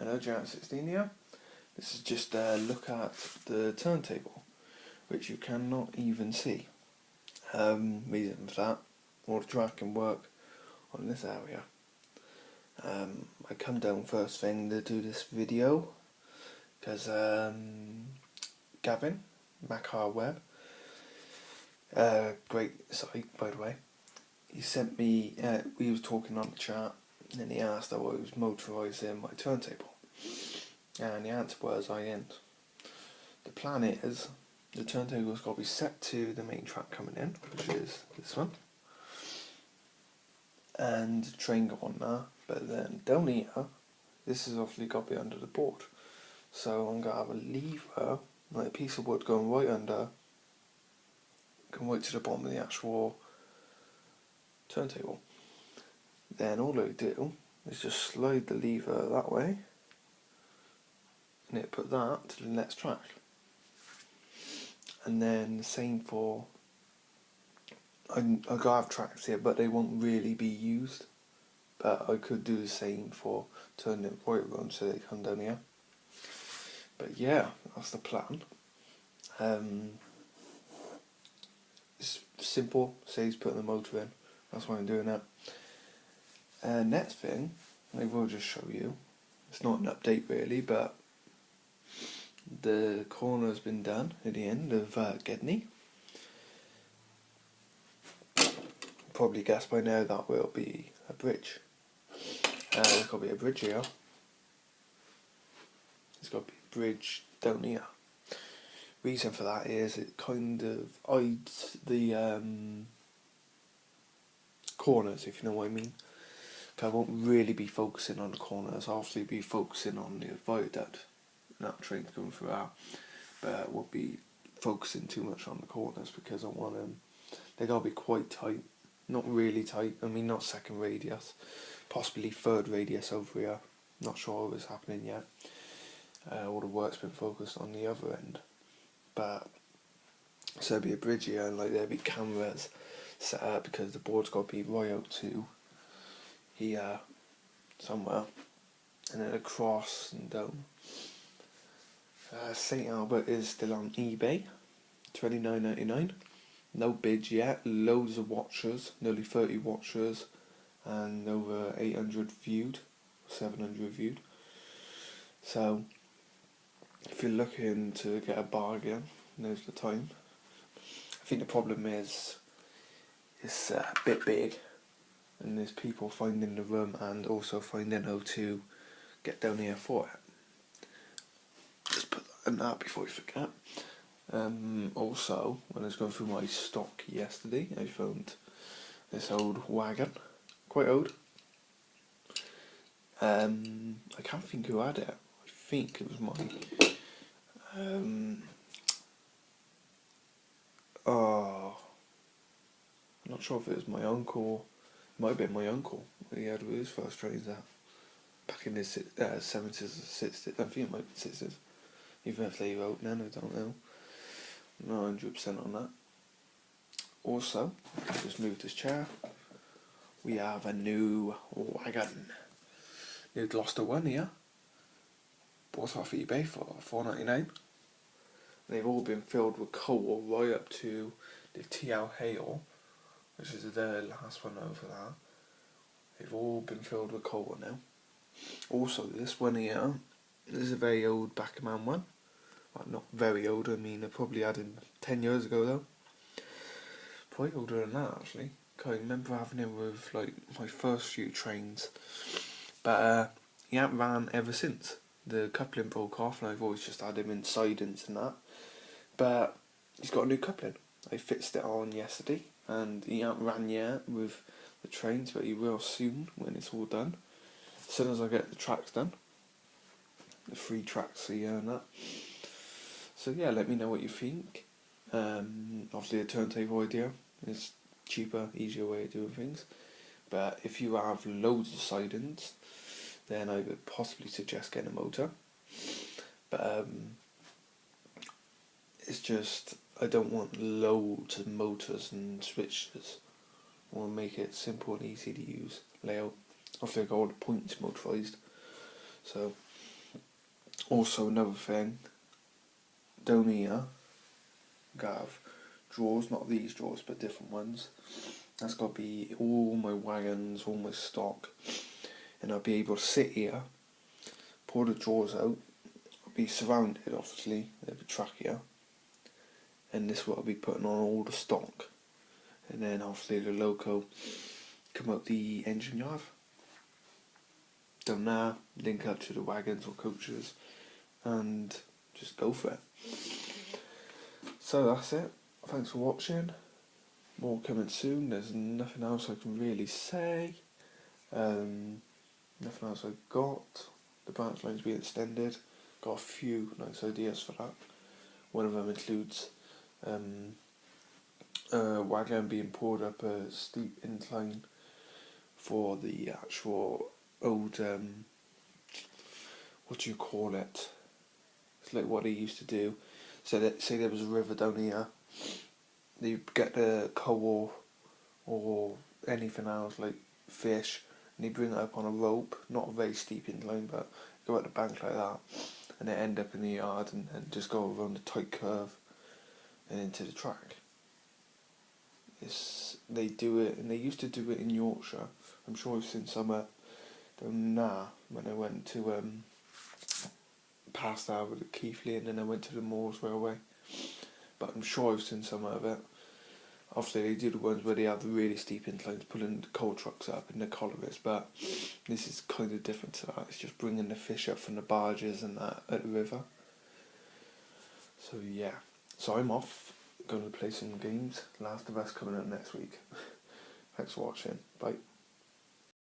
Hello, Jack16 here. This is just a look at the turntable, which you cannot even see. Reason for that, all the track can work on this area. I come down first thing to do this video because Gavin, Macar Web, great site by the way, he sent me, we was talking on the chat and he asked how I was motorising my turntable, and the answer was I ain't. The plan is the turntable's got to be set to the main track coming in, which is this one, and the train go on there, but then down here this is obviously got to be under the board, so I'm going to have a lever, like a piece of wood going right under, going right to the bottom of the actual turntable. Then all I do is just slide the lever that way and it put that to the next track. And then the same for, I gotta have tracks here but they won't really be used, but I could do the same for turning it right around so they come down here. But yeah, that's the plan. It's simple, saves putting the motor in, that's why I'm doing that. Next thing, I will just show you, it's not an update really, but the corner's been done at the end of Gedney. Probably guessed by now that will be a bridge. There's got to be a bridge here. There's got to be a bridge down here. Reason for that is it kind of hides the corners, if you know what I mean. I won't really be focusing on the corners, I'll obviously be focusing on the viaduct, that train's going through that, but I won't be focusing too much on the corners because I want them, they gotta be quite tight, not really tight, I mean not second radius, possibly third radius over here, not sure what's happening yet, all the work's been focused on the other end, but so there'll be a bridge here and like there'll be cameras set up because the board's got to be right out to here somewhere and then across and down. St Albert is still on eBay, $29.99, no bids yet, loads of watchers, nearly 30 watchers and over 800 viewed, 700 viewed, so if you're looking to get a bargain, now's the time. I think the problem is it's a bit big and there's people finding the room and also finding how to get down here for it. Just put that in that before I forget. Also, when I was going through my stock yesterday, I found this old wagon, quite old. I can't think who had it. I think it was my I'm not sure if it was my uncle. It might have been my uncle. He had his first trains out back in the 70s or 60s. I think it might be 60s. Even if they wrote then, I don't know. Not 100% on that. Also, I just moved this chair. We have a new wagon. New Gloucester one here. Bought off eBay for $4.99. They've all been filled with coal right up to the TL Hale, which is the last one over there. They've all been filled with coal now. Also, this one here, this is a very old Backman one. Well, not very old, I mean I probably had him 10 years ago though. Probably older than that actually. I remember having him with like my first few trains. But he hasn't ran ever since. The coupling broke off and I've always just had him in sidings and that. But he's got a new coupling. I fixed it on yesterday and he hasn't ran yet with the trains, but he will soon when it's all done. As soon as I get the tracks done. The 3 tracks here and that. So yeah, let me know what you think. Obviously a turntable idea is cheaper, easier way of doing things. But if you have loads of sidings, then I would possibly suggest getting a motor. But it's just, I don't want loads of motors and switches. I want to make it simple and easy to use layout. Obviously I got all the points motorised. So Also, another thing, down here, have drawers, not these drawers, but different ones. That's got to be all my wagons, all my stock, and I'll be able to sit here, pull the drawers out, I'll be surrounded, obviously, there'll be track here, and this is what I'll be putting on all the stock, and then obviously the loco come out the engine yard. Down there, link up to the wagons or coaches, and just go for it. So that's it. Thanks for watching. More coming soon. There's nothing else I can really say. Nothing else I got. The branch line's being extended. Got a few nice ideas for that. One of them includes a wagon being poured up a steep incline for the actual old what do you call it? It's like what they used to do. So that, say there was a river down here, you get the coal or anything else like fish, and you bring it up on a rope, not a very steep incline, but go up the bank like that, and then end up in the yard and just go around a tight curve and into the track. They do it, and they used to do it in Yorkshire. I'm sure I've seen some down there when I went to past there with the Keighley, and then I went to the Moors Railway. But I'm sure I've seen some of it. Obviously they do the ones where they have the really steep inclines, pulling the coal trucks up in the collieries, but this is kind of different to that. It's just bringing the fish up from the barges and that at the river. So yeah, so I'm off, going to play some games. Last of Us coming up next week. Thanks for watching, bye.